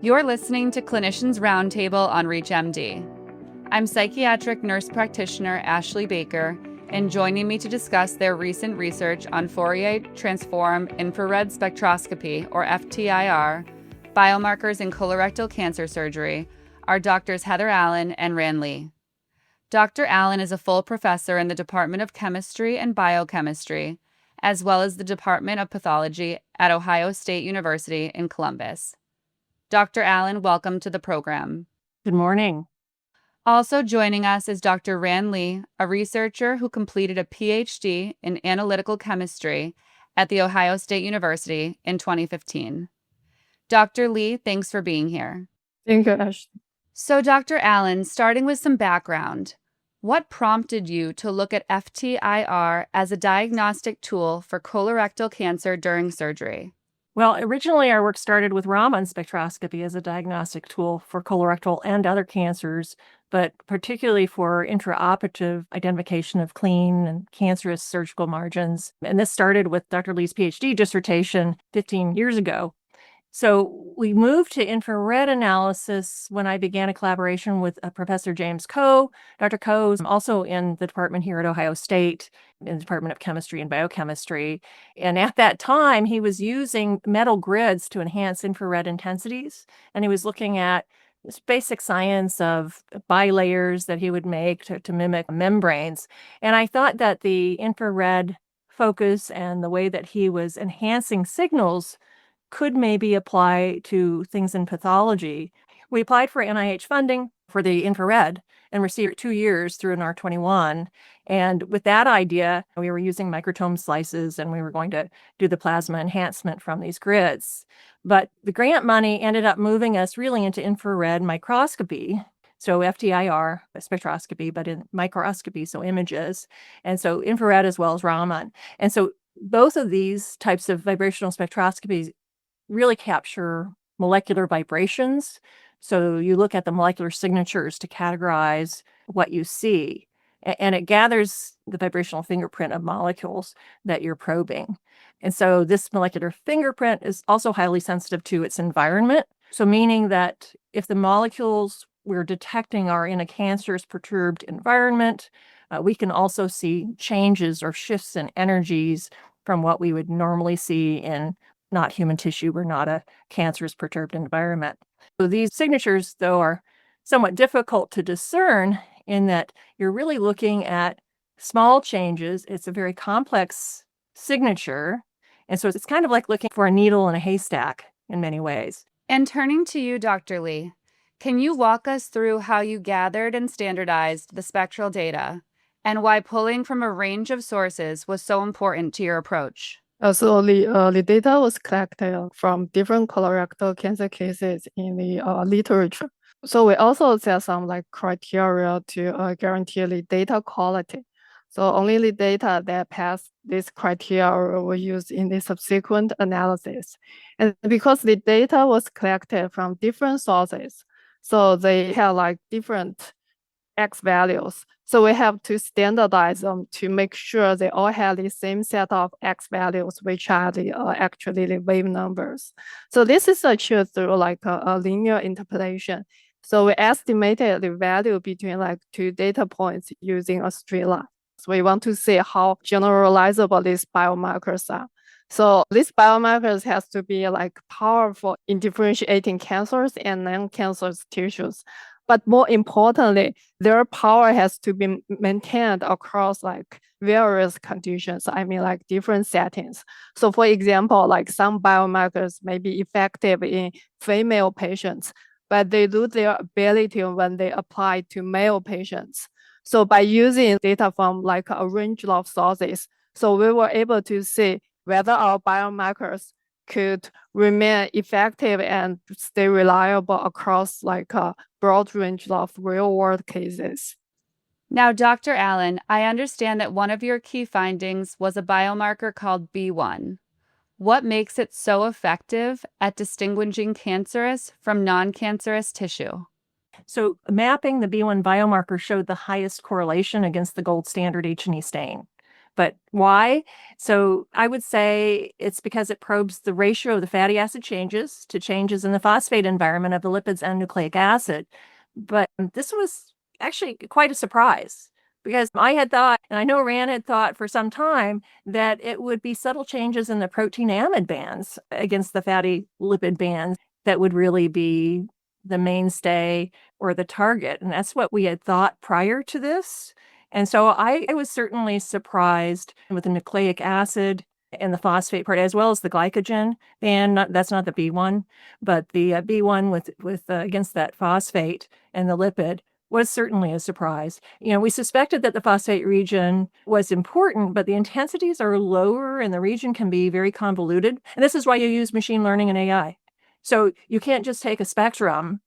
You're listening to Clinicians Roundtable on ReachMD. I'm psychiatric nurse practitioner Ashley Baker, and joining me to discuss their recent research on Fourier Transform Infrared Spectroscopy, or FTIR, biomarkers in colorectal cancer surgery, are Drs. Heather Allen and Ran Lee. Dr. Allen is a full professor in the Department of Chemistry and Biochemistry, as well as the Department of Pathology at Ohio State University in Columbus. Dr. Allen, welcome to the program. Good morning. Also joining us is Dr. Ran Lee, a researcher who completed a PhD in Analytical Chemistry at The Ohio State University in 2015. Dr. Lee, thanks for being here. Thank you, Ashley. So, Dr. Allen, starting with some background, what prompted you to look at FTIR as a diagnostic tool for colorectal cancer during surgery? Well, originally our work started with Raman spectroscopy as a diagnostic tool for colorectal and other cancers, but particularly for intraoperative identification of clean and cancerous surgical margins. And this started with Dr. Lee's PhD dissertation 15 years ago. So we moved to infrared analysis when I began a collaboration with Professor James Coe. Dr. Coe is also in the department here at Ohio State, in the Department of Chemistry and Biochemistry. And at that time, he was using metal grids to enhance infrared intensities. And he was looking at this basic science of bilayers that he would make to mimic membranes. And I thought that the infrared focus and the way that he was enhancing signals could maybe apply to things in pathology. We applied for NIH funding for the infrared and received 2 years through an R21. And with that idea, we were using microtome slices and we were going to do the plasma enhancement from these grids. But the grant money ended up moving us really into infrared microscopy. So FTIR, spectroscopy, but in microscopy, so images. And so infrared as well as Raman. And so both of these types of vibrational spectroscopies really capture molecular vibrations. So you look at the molecular signatures to categorize what you see, and it gathers the vibrational fingerprint of molecules that you're probing. And so this molecular fingerprint is also highly sensitive to its environment. So meaning that if the molecules we're detecting are in a cancerous perturbed environment, we can also see changes or shifts in energies from what we would normally see in not human tissue or not a cancerous perturbed environment. So these signatures, though, are somewhat difficult to discern in that you're really looking at small changes. It's a very complex signature. And so it's kind of like looking for a needle in a haystack in many ways. And turning to you, Dr. Lee, can you walk us through how you gathered and standardized the spectral data and why pulling from a range of sources was so important to your approach? So the data was collected from different colorectal cancer cases in the literature. So we also set some criteria to guarantee the data quality. So only the data that pass this criteria were used in the subsequent analysis. And because the data was collected from different sources, so they have different X values. So we have to standardize them to make sure they all have the same set of X values, which are actually the wave numbers. So this is achieved through a linear interpolation. So we estimated the value between two data points using a straight line. So we want to see how generalizable these biomarkers are. So these biomarkers has to be powerful in differentiating cancers and non-cancerous tissues. But more importantly, their power has to be maintained across various conditions. I mean, different settings. So for example, some biomarkers may be effective in female patients, but they lose their ability when they apply to male patients. So by using data from a range of sources, so we were able to see whether our biomarkers could remain effective and stay reliable across a broad range of real-world cases. Now, Dr. Allen, I understand that one of your key findings was a biomarker called B1. What makes it so effective at distinguishing cancerous from non-cancerous tissue? So mapping the B1 biomarker showed the highest correlation against the gold standard H&E stain. But why? So I would say it's because it probes the ratio of the fatty acid changes to changes in the phosphate environment of the lipids and nucleic acid. But this was actually quite a surprise because I had thought, and I know Rand had thought for some time, that it would be subtle changes in the protein amide bands against the fatty lipid bands that would really be the mainstay or the target. And that's what we had thought prior to this. And so I was certainly surprised with the nucleic acid and the phosphate part, as well as the glycogen band. That's not the B1, but the B1 with against that phosphate and the lipid was certainly a surprise. We suspected that the phosphate region was important, but the intensities are lower and the region can be very convoluted. And this is why you use machine learning and AI. So you can't just take a spectrum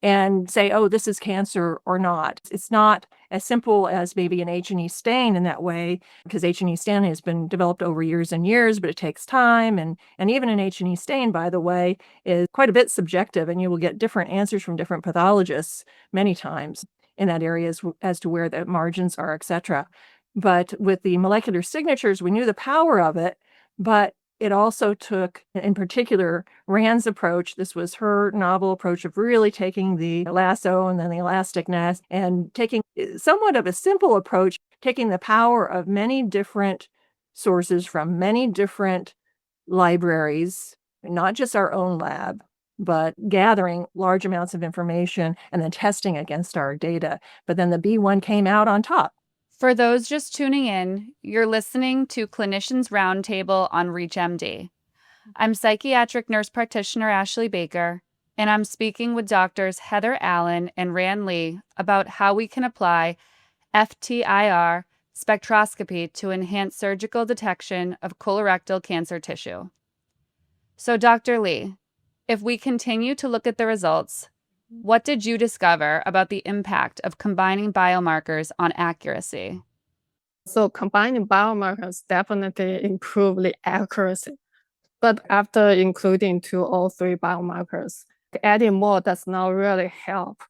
and say, oh, this is cancer or not. It's not as simple as maybe an H&E stain in that way, because H&E stain has been developed over years and years, but it takes time. And even an H&E stain, by the way, is quite a bit subjective, and you will get different answers from different pathologists many times in that area as to where the margins are, et cetera. But with the molecular signatures, we knew the power of it, but it also took, in particular, Rand's approach. This was her novel approach of really taking the lasso and then the elastic nest and taking somewhat of a simple approach, taking the power of many different sources from many different libraries, not just our own lab, but gathering large amounts of information and then testing against our data. But then the B1 came out on top. For those just tuning in, you're listening to Clinicians Roundtable on ReachMD. I'm psychiatric nurse practitioner Ashley Baker, and I'm speaking with doctors Heather Allen and Rand Lee about how we can apply FTIR spectroscopy to enhance surgical detection of colorectal cancer tissue. So, Dr. Lee, if we continue to look at the results, what did you discover about the impact of combining biomarkers on accuracy? So combining biomarkers definitely improve the accuracy. But after including 2 or 3 biomarkers, adding more does not really help.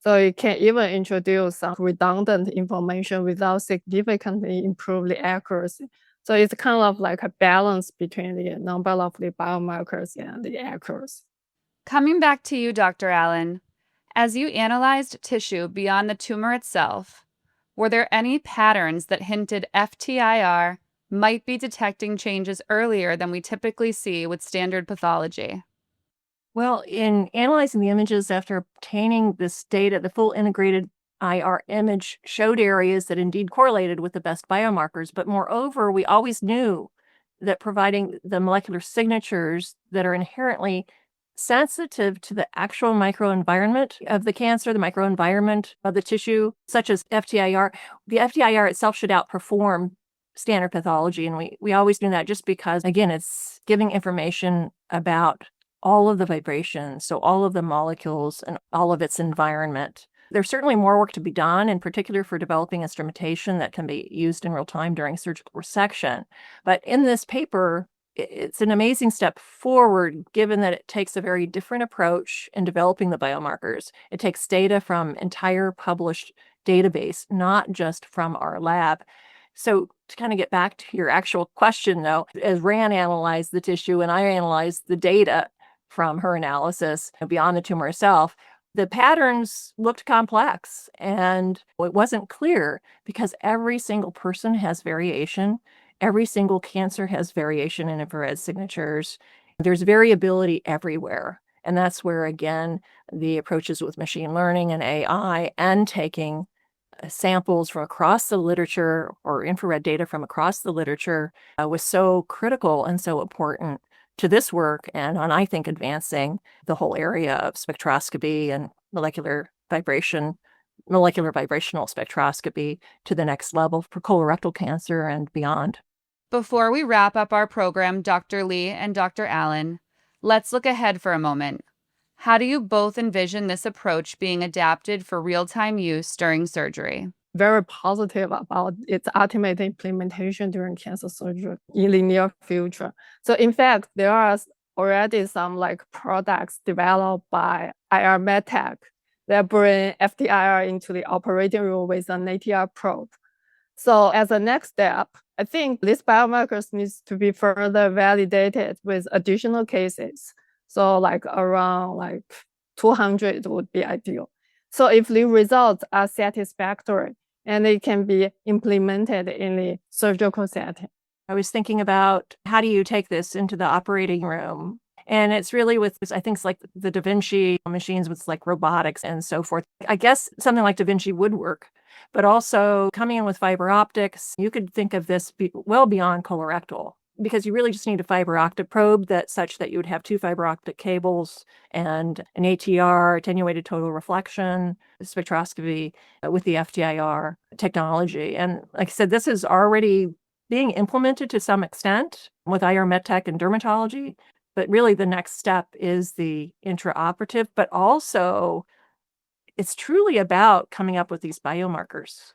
So it can even introduce some redundant information without significantly improve the accuracy. So it's kind of like a balance between the number of the biomarkers and the accuracy. Coming back to you, Dr. Allen, as you analyzed tissue beyond the tumor itself, were there any patterns that hinted FTIR might be detecting changes earlier than we typically see with standard pathology? Well, in analyzing the images after obtaining this data, the full integrated IR image showed areas that indeed correlated with the best biomarkers. But moreover, we always knew that providing the molecular signatures that are inherently sensitive to the actual microenvironment of the cancer, the microenvironment of the tissue, such as FTIR, the FTIR itself should outperform standard pathology. And we always knew that just because, again, it's giving information about all of the vibrations, so all of the molecules and all of its environment. There's certainly more work to be done, in particular for developing instrumentation that can be used in real time during surgical resection. But in this paper, it's an amazing step forward, given that it takes a very different approach in developing the biomarkers. It takes data from entire published database, not just from our lab. So to kind of get back to your actual question, though, as Rand analyzed the tissue and I analyzed the data from her analysis beyond the tumor itself, the patterns looked complex and it wasn't clear because every single person has variation. Every single cancer has variation in infrared signatures. There's variability everywhere. And that's where, again, the approaches with machine learning and AI and taking samples from across the literature or infrared data from across the literature was so critical and so important to this work and on, I think, advancing the whole area of spectroscopy and molecular vibrational spectroscopy to the next level for colorectal cancer and beyond. Before we wrap up our program, Dr. Lee and Dr. Allen, let's look ahead for a moment. How do you both envision this approach being adapted for real-time use during surgery? Very positive about its ultimate implementation during cancer surgery in the near future. So in fact, there are already some products developed by IR MedTech that bring FTIR into the operating room with an ATR probe. So as a next step, I think these biomarkers needs to be further validated with additional cases. So like around like 200 would be ideal. So if the results are satisfactory and they can be implemented in the surgical setting. I was thinking about how do you take this into the operating room? And it's really with, I think it's like the Da Vinci machines with like robotics and so forth. I guess something like Da Vinci would work, but also coming in with fiber optics, you could think of this well beyond colorectal, because you really just need a fiber optic probe that's such that you would have 2 fiber optic cables and an ATR, attenuated total reflection spectroscopy with the FTIR technology. And like I said, this is already being implemented to some extent with IR MedTech and dermatology. But really the next step is the intraoperative, but also it's truly about coming up with these biomarkers,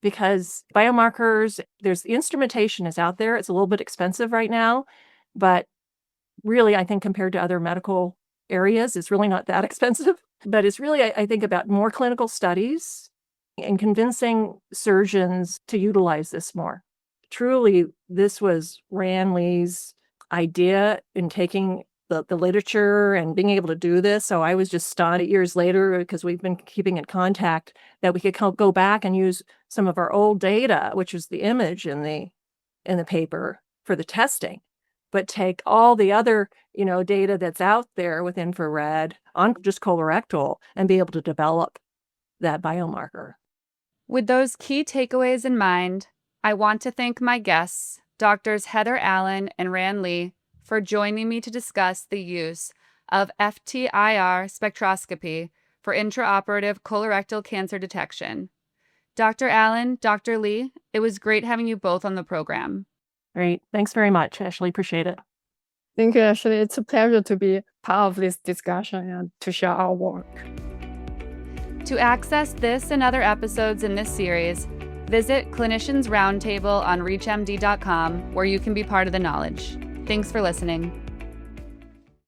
because biomarkers, there's the instrumentation is out there. It's a little bit expensive right now, but really I think compared to other medical areas, it's really not that expensive. But it's really, I think, about more clinical studies and convincing surgeons to utilize this more. Truly, this was Ran Lee's idea in taking the literature and being able to do this. So I was just stunned years later, because we've been keeping in contact, that we could go back and use some of our old data, which is the image in the paper for the testing, but take all the other, data that's out there with infrared on just colorectal and be able to develop that biomarker. With those key takeaways in mind, I want to thank my guests, Doctors Heather Allen and Ran Lee, for joining me to discuss the use of FTIR spectroscopy for intraoperative colorectal cancer detection. Dr. Allen, Dr. Lee, it was great having you both on the program. Great. Thanks very much, Ashley. Appreciate it. Thank you, Ashley. It's a pleasure to be part of this discussion and to share our work. To access this and other episodes in this series, visit Clinicians Roundtable on ReachMD.com, where you can be part of the knowledge. Thanks for listening.